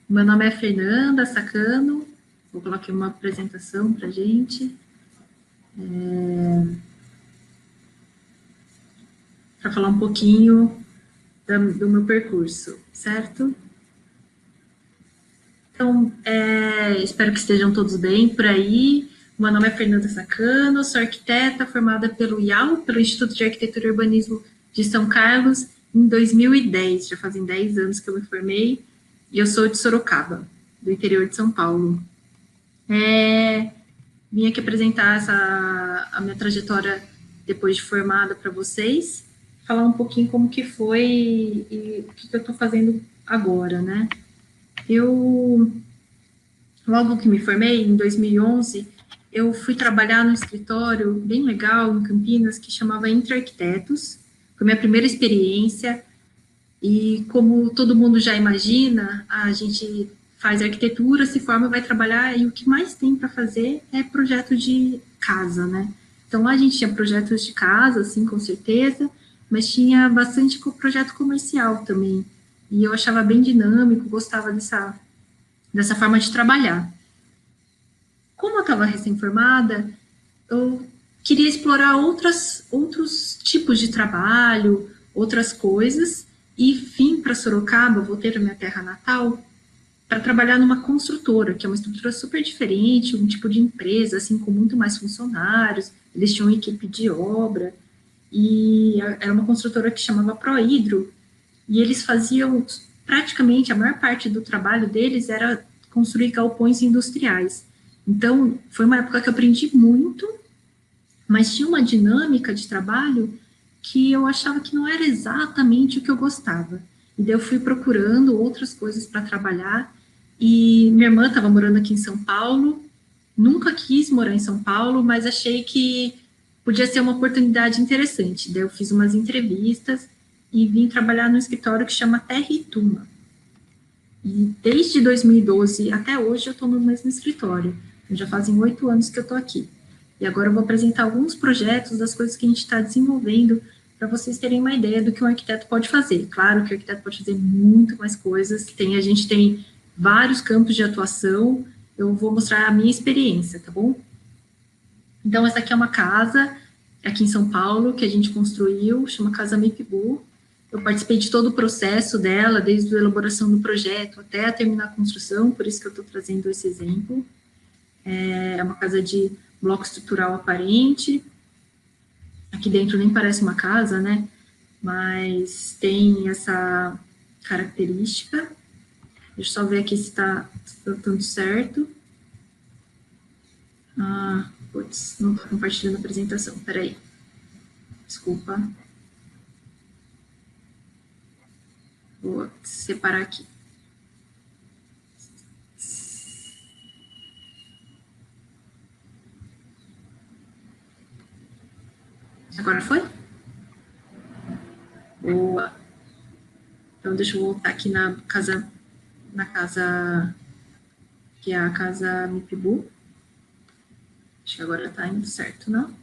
Meu nome é Fernanda Sacano, vou colocar uma apresentação para a gente, para falar um pouquinho do meu percurso, certo? Então, espero que estejam todos bem por aí. Meu nome é Fernanda Sacano, sou arquiteta formada pelo IAU, pelo Instituto de Arquitetura e Urbanismo de São Carlos, em 2010. Já fazem 10 anos que eu me formei, e eu sou de Sorocaba, do interior de São Paulo. Vim aqui apresentar a minha trajetória depois de formada para vocês, falar um pouquinho como que foi e o que eu estou fazendo agora, né? Eu, logo que me formei, em 2011, eu fui trabalhar num escritório bem legal em Campinas, que chamava Entre Arquitetos. Foi minha primeira experiência, e como todo mundo já imagina, a gente faz arquitetura, se forma, vai trabalhar, e o que mais tem para fazer é projeto de casa, né? Então lá a gente tinha projetos de casa, assim, com certeza, mas tinha bastante projeto comercial também. E eu achava bem dinâmico, gostava dessa forma de trabalhar. Como eu estava recém-formada, eu queria explorar outros tipos de trabalho, outras coisas, e vim para Sorocaba, voltei para minha terra natal, para trabalhar numa construtora, que é uma estrutura super diferente, um tipo de empresa, assim, com muito mais funcionários, eles tinham equipe de obra, e era uma construtora que chamava Prohidro, e eles faziam, praticamente, a maior parte do trabalho deles era construir galpões industriais. Então, foi uma época que eu aprendi muito, mas tinha uma dinâmica de trabalho que eu achava que não era exatamente o que eu gostava. E daí eu fui procurando outras coisas para trabalhar, e minha irmã estava morando aqui em São Paulo, nunca quis morar em São Paulo, mas achei que podia ser uma oportunidade interessante. Daí eu fiz umas entrevistas e vim trabalhar no escritório que chama Terra e Tuma. E desde 2012 até hoje eu estou no mesmo escritório. Já fazem 8 anos que eu estou aqui. E agora eu vou apresentar alguns projetos das coisas que a gente está desenvolvendo para vocês terem uma ideia do que um arquiteto pode fazer. Claro que o arquiteto pode fazer muito mais coisas. A gente tem vários campos de atuação. Eu vou mostrar a minha experiência, tá bom? Então, essa aqui é uma casa aqui em São Paulo que a gente construiu, chama Casa Mipibu. Eu participei de todo o processo dela, desde a elaboração do projeto até terminar a construção, por isso que eu estou trazendo esse exemplo. É uma casa de bloco estrutural aparente. Aqui dentro nem parece uma casa, né? Mas tem essa característica. Deixa eu só ver aqui se está tudo certo. Putz, não estou compartilhando a apresentação, peraí. Desculpa. Vou separar aqui. Agora foi? Boa. Então, deixa eu voltar aqui na casa que é a casa Mipibu. Acho que agora está indo certo, não?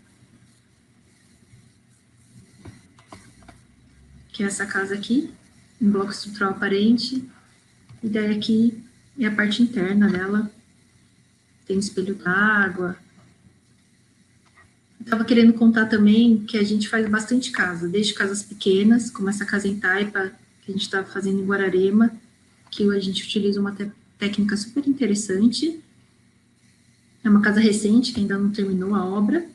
Que é essa casa aqui, um bloco estrutural aparente, e daí aqui é a parte interna dela, tem um espelho d'água. Eu estava querendo contar também que a gente faz bastante casa, desde casas pequenas, como essa casa em Taipa, que a gente está fazendo em Guararema, que a gente utiliza uma técnica super interessante. É uma casa recente, que ainda não terminou a obra,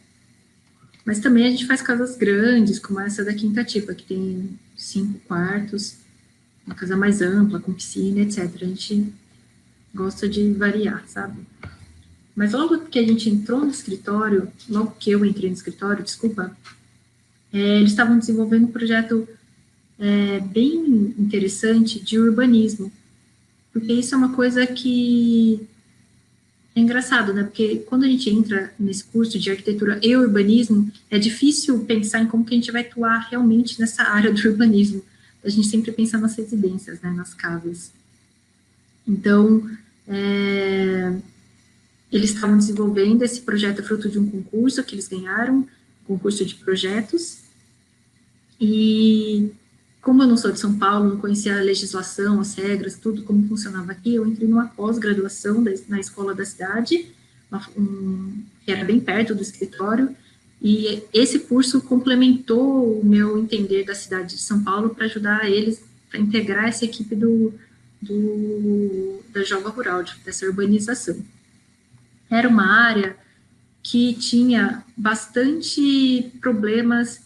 mas também a gente faz casas grandes, como essa da Quinta Tipa, que tem 5 quartos, uma casa mais ampla, com piscina, etc. A gente gosta de variar, sabe? Mas logo que a gente entrou no escritório, logo que eu entrei no escritório, desculpa, eles estavam desenvolvendo um projeto bem interessante de urbanismo, porque isso é uma coisa que é engraçado, né? Porque quando a gente entra nesse curso de arquitetura e urbanismo, é difícil pensar em como que a gente vai atuar realmente nessa área do urbanismo. A gente sempre pensa nas residências, né? Nas casas. Então, eles estavam desenvolvendo esse projeto fruto de um concurso que eles ganharam, concurso de projetos, e como eu não sou de São Paulo, não conhecia a legislação, as regras, tudo como funcionava aqui, eu entrei numa pós-graduação na escola da cidade, que era bem perto do escritório, e esse curso complementou o meu entender da cidade de São Paulo para ajudar eles a integrar essa equipe da Jova Rural, dessa urbanização. Era uma área que tinha bastante problemas,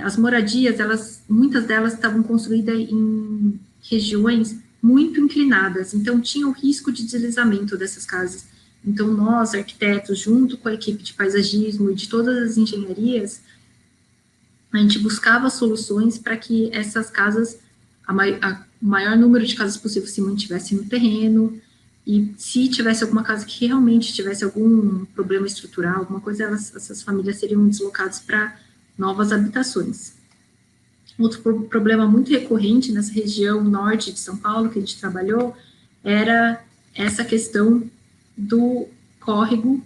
as moradias, muitas delas estavam construídas em regiões muito inclinadas, então tinha o risco de deslizamento dessas casas. Então, nós, arquitetos, junto com a equipe de paisagismo e de todas as engenharias, a gente buscava soluções para que essas casas, o maior número de casas possível se mantivesse no terreno, e se tivesse alguma casa que realmente tivesse algum problema estrutural, alguma coisa, essas famílias seriam deslocadas para novas habitações. Outro problema muito recorrente nessa região norte de São Paulo que a gente trabalhou era essa questão do córrego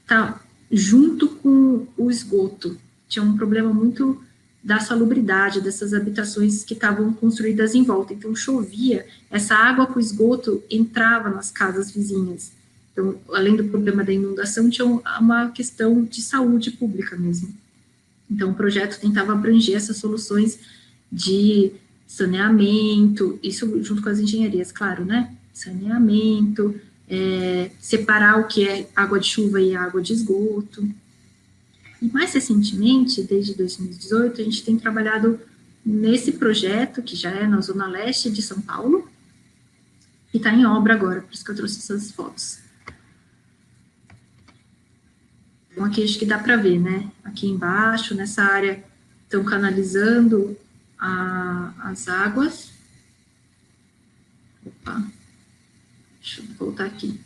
tá junto com o esgoto. Tinha um problema muito da salubridade dessas habitações que estavam construídas em volta. Então, chovia, essa água com esgoto entrava nas casas vizinhas. Então, além do problema da inundação, tinha uma questão de saúde pública mesmo. Então, o projeto tentava abranger essas soluções de saneamento, isso junto com as engenharias, claro, né? Saneamento, separar o que é água de chuva e água de esgoto. E mais recentemente, desde 2018, a gente tem trabalhado nesse projeto, que já é na Zona Leste de São Paulo, e está em obra agora, por isso que eu trouxe essas fotos. Então, aqui acho que dá para ver, né? Aqui embaixo, nessa área, estão canalizando as águas. Opa, deixa eu voltar aqui.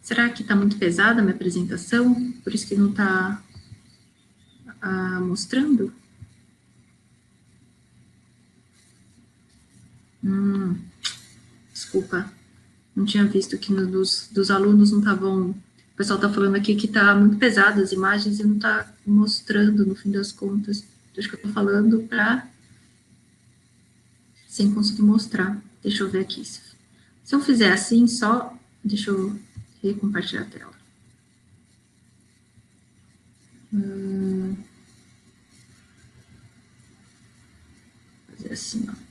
Será que está muito pesada a minha apresentação? Por isso que não está mostrando? Desculpa, não tinha visto que dos alunos não estavam... O pessoal está falando aqui que está muito pesado as imagens e não está mostrando, no fim das contas. Então, acho que eu estou falando sem conseguir mostrar. Deixa eu ver aqui. Se eu fizer assim, só... Deixa eu recompartilhar a tela. Fazer assim, ó.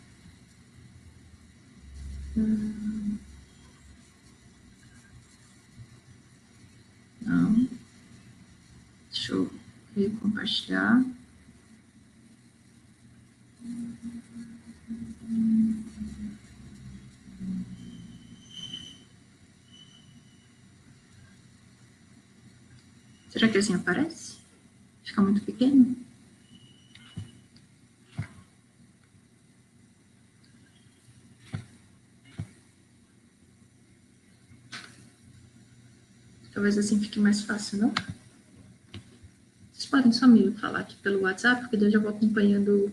Não. Deixa eu recompartilhar. Será que assim aparece? Fica muito pequeno? Talvez assim fique mais fácil, não? Vocês podem só me falar aqui pelo WhatsApp, porque daí eu já vou acompanhando.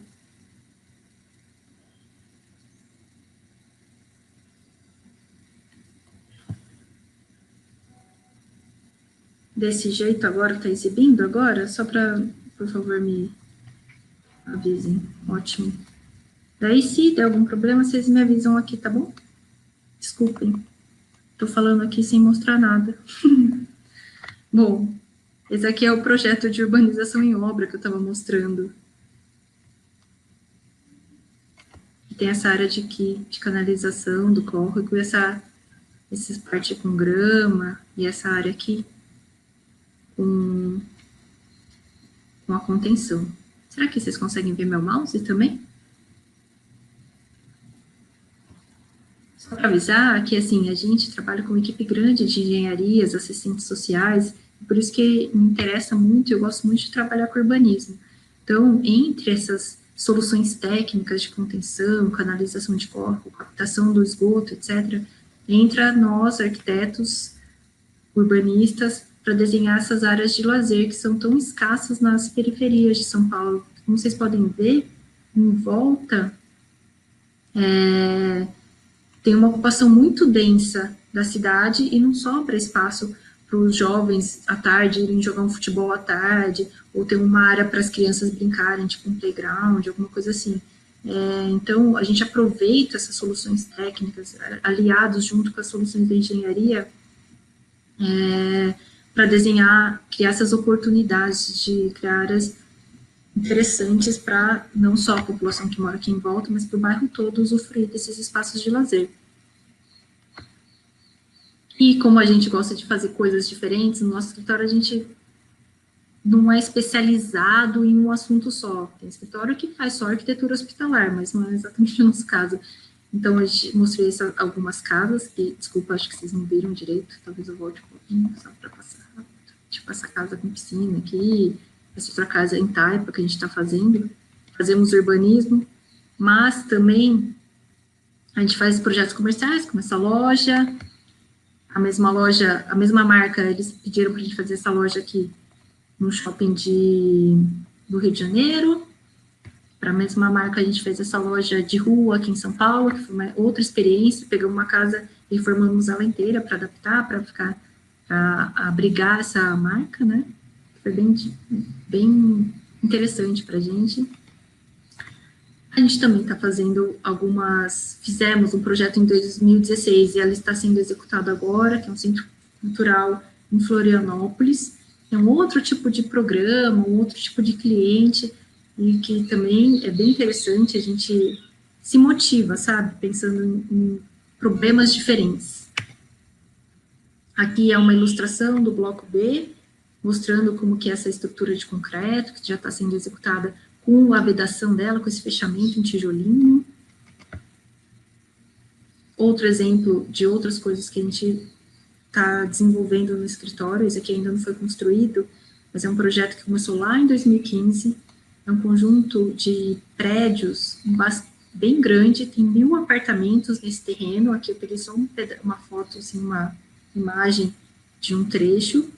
Desse jeito agora, tá exibindo agora? Só para, por favor, me avisem. Ótimo. Daí, se der algum problema, vocês me avisam aqui, tá bom? Desculpem. Tô falando aqui sem mostrar nada. Bom, esse aqui é o projeto de urbanização em obra que eu estava mostrando. E tem essa área de canalização do córrego, e essa parte com grama, e essa área aqui com a contenção. Será que vocês conseguem ver meu mouse também? Só para avisar que, assim, a gente trabalha com uma equipe grande de engenharias, assistentes sociais, por isso que me interessa muito, eu gosto muito de trabalhar com urbanismo. Então, entre essas soluções técnicas de contenção, canalização de córrego, captação do esgoto, etc., entra nós, arquitetos, urbanistas, para desenhar essas áreas de lazer que são tão escassas nas periferias de São Paulo. Como vocês podem ver, em volta, tem uma ocupação muito densa da cidade e não sobra espaço os jovens à tarde irem jogar um futebol à tarde, ou ter uma área para as crianças brincarem, tipo um playground, alguma coisa assim. Então, a gente aproveita essas soluções técnicas, aliados junto com as soluções da engenharia, para desenhar, criar essas oportunidades de criar áreas interessantes para não só a população que mora aqui em volta, mas para o bairro todo usufruir desses espaços de lazer. E como a gente gosta de fazer coisas diferentes, no nosso escritório a gente não é especializado em um assunto só. Tem escritório que faz só arquitetura hospitalar, mas não é exatamente o nosso caso. Então, eu mostrei algumas casas, que, desculpa, acho que vocês não viram direito, talvez eu volte um pouquinho, só para passar rápido. Tipo, essa casa com piscina aqui, essa outra casa em Taipa que a gente está fazendo. Fazemos urbanismo, mas também a gente faz projetos comerciais, como essa loja, a mesma marca, eles pediram para a gente fazer essa loja aqui no shopping do Rio de Janeiro. Para a mesma marca, a gente fez essa loja de rua aqui em São Paulo, que foi uma outra experiência. Pegamos uma casa e reformamos ela inteira para adaptar, para abrigar essa marca, né? Foi bem interessante para a gente. A gente também está fazendo fizemos um projeto em 2016 e ela está sendo executado agora, que é um centro cultural em Florianópolis. É um outro tipo de programa, um outro tipo de cliente, e que também é bem interessante, a gente se motiva, sabe, pensando em problemas diferentes. Aqui é uma ilustração do bloco B, mostrando como que é essa estrutura de concreto, que já está sendo executada com a vedação dela, com esse fechamento em tijolinho. Outro exemplo de outras coisas que a gente está desenvolvendo no escritório, esse aqui ainda não foi construído, mas é um projeto que começou lá em 2015, é um conjunto de prédios bem grande, tem 1.000 apartamentos nesse terreno, aqui eu peguei só uma foto, assim, uma imagem de um trecho,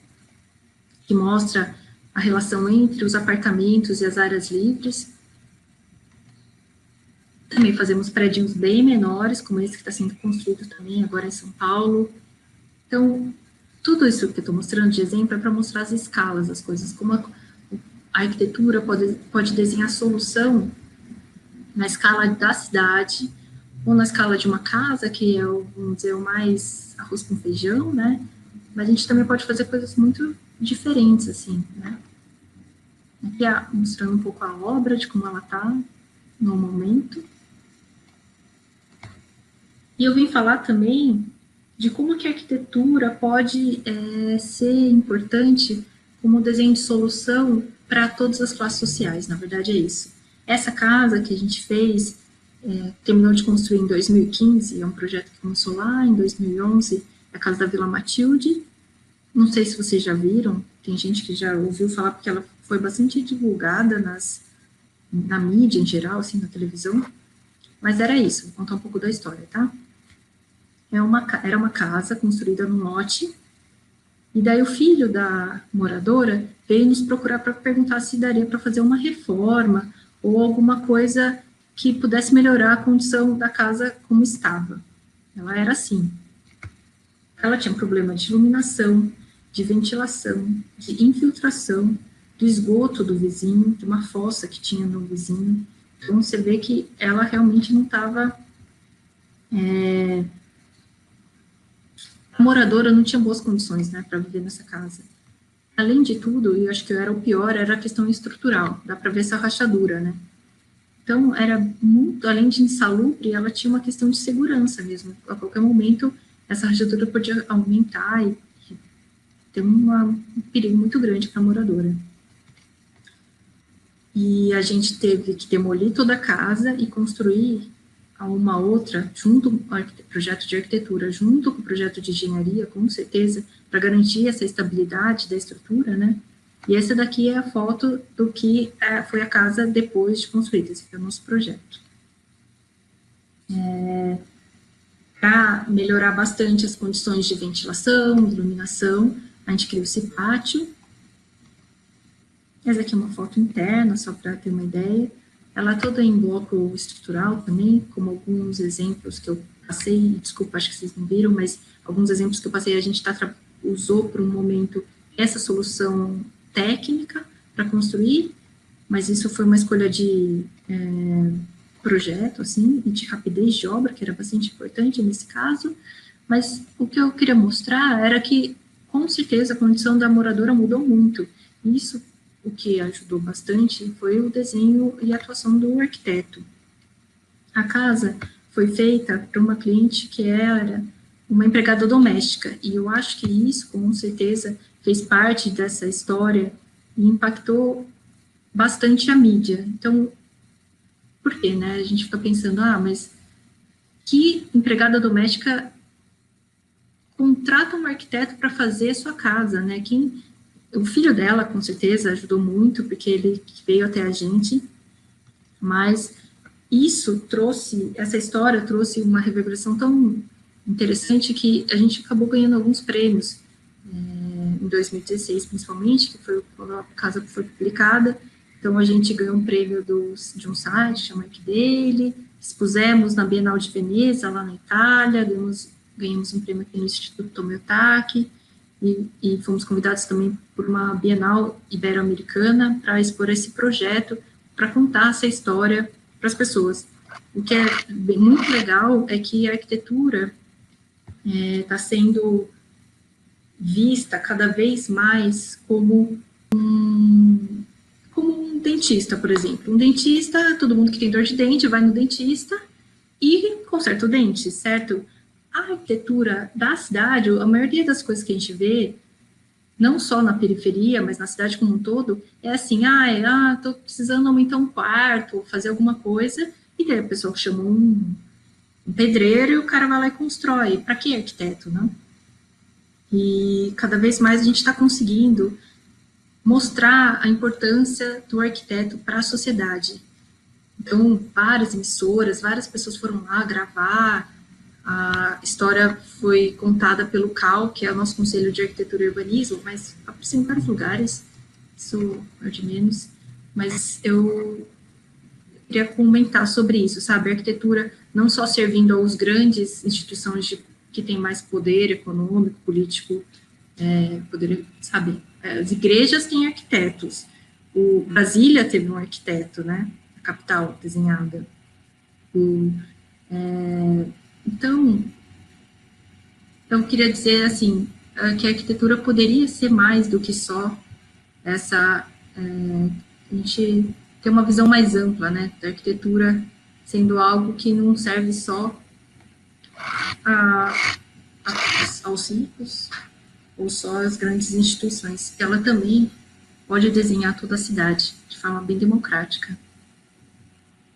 que mostra a relação entre os apartamentos e as áreas livres. Também fazemos prédios bem menores, como esse que está sendo construído também agora em São Paulo. Então, tudo isso que eu estou mostrando de exemplo é para mostrar as escalas das coisas, como a arquitetura pode desenhar solução na escala da cidade, ou na escala de uma casa, que é, vamos dizer, o mais arroz com feijão, né? Mas a gente também pode fazer coisas muito diferentes, assim, né? Aqui mostrando um pouco a obra, de como ela está no momento. E eu vim falar também de como que a arquitetura pode ser importante como desenho de solução para todas as classes sociais, na verdade é isso. Essa casa que a gente fez, terminou de construir em 2015, é um projeto que começou lá em 2011, é a casa da Vila Matilde. Não sei se vocês já viram, tem gente que já ouviu falar, porque ela foi bastante divulgada na mídia em geral, assim, na televisão, mas era isso, vou contar um pouco da história, tá? Era uma casa construída num lote, e daí o filho da moradora veio nos procurar para perguntar se daria para fazer uma reforma ou alguma coisa que pudesse melhorar a condição da casa como estava. Ela era assim. Ela tinha um problema de iluminação, de ventilação, de infiltração, do esgoto do vizinho, de uma fossa que tinha no vizinho. Então, você vê que ela realmente não estava... A moradora não tinha boas condições, né, para viver nessa casa. Além de tudo, e eu acho que era o pior, era a questão estrutural. Dá para ver essa rachadura, né? Então, era muito, além de insalubre, ela tinha uma questão de segurança mesmo. A qualquer momento, essa rachadura podia aumentar e ter um perigo muito grande para a moradora. E a gente teve que demolir toda a casa e construir uma outra, junto com o projeto de arquitetura, junto com o projeto de engenharia, com certeza, para garantir essa estabilidade da estrutura, né? E essa daqui é a foto do que foi a casa depois de construída, esse aqui é o nosso projeto. Para melhorar bastante as condições de ventilação, iluminação, a gente criou esse pátio. Essa aqui é uma foto interna, só para ter uma ideia. Ela é toda em bloco estrutural também, como alguns exemplos que eu passei, desculpa, acho que vocês não viram, mas alguns exemplos que eu passei, a gente está usou por um momento essa solução técnica para construir, mas isso foi uma escolha de projeto, assim, e de rapidez de obra, que era bastante importante nesse caso, mas o que eu queria mostrar era que, com certeza, a condição da moradora mudou muito. Isso, o que ajudou bastante, foi o desenho e a atuação do arquiteto. A casa foi feita para uma cliente que era uma empregada doméstica, e eu acho que isso, com certeza, fez parte dessa história e impactou bastante a mídia. Então, por quê, né? A gente fica pensando, mas que empregada doméstica contrata um arquiteto para fazer a sua casa, né? O filho dela, com certeza, ajudou muito, porque ele veio até a gente, mas essa história trouxe uma reverberação tão interessante que a gente acabou ganhando alguns prêmios, em 2016, principalmente, que foi quando a casa foi publicada. Então, a gente ganhou um prêmio de um site, chama Arquidele, expusemos na Bienal de Veneza, lá na Itália, ganhamos um prêmio aqui no Instituto Tomoyotaki, e fomos convidados também por uma Bienal Ibero-Americana para expor esse projeto, para contar essa história para as pessoas. O que é muito legal é que a arquitetura está sendo vista cada vez mais como um dentista, por exemplo. Um dentista, todo mundo que tem dor de dente vai no dentista e conserta o dente, certo? A arquitetura da cidade, a maioria das coisas que a gente vê, não só na periferia, mas na cidade como um todo, é assim, tô precisando aumentar um quarto, fazer alguma coisa, e daí a pessoa chama um pedreiro e o cara vai lá e constrói. Para que arquiteto, não? E cada vez mais a gente está conseguindo mostrar a importância do arquiteto para a sociedade. Então, várias emissoras, várias pessoas foram lá gravar, a história foi contada pelo CAL, que é o nosso Conselho de Arquitetura e Urbanismo, mas apareceu em vários lugares, isso é de menos, mas eu queria comentar sobre isso, sabe, a arquitetura não só servindo aos grandes instituições que têm mais poder econômico, político, poder, sabe, as igrejas têm arquitetos, Brasília teve um arquiteto, né, a capital desenhada, então, eu queria dizer, assim, que a arquitetura poderia ser mais do que só essa, a gente ter uma visão mais ampla, né, da arquitetura sendo algo que não serve só aos ricos ou só às grandes instituições. Ela também pode desenhar toda a cidade de forma bem democrática.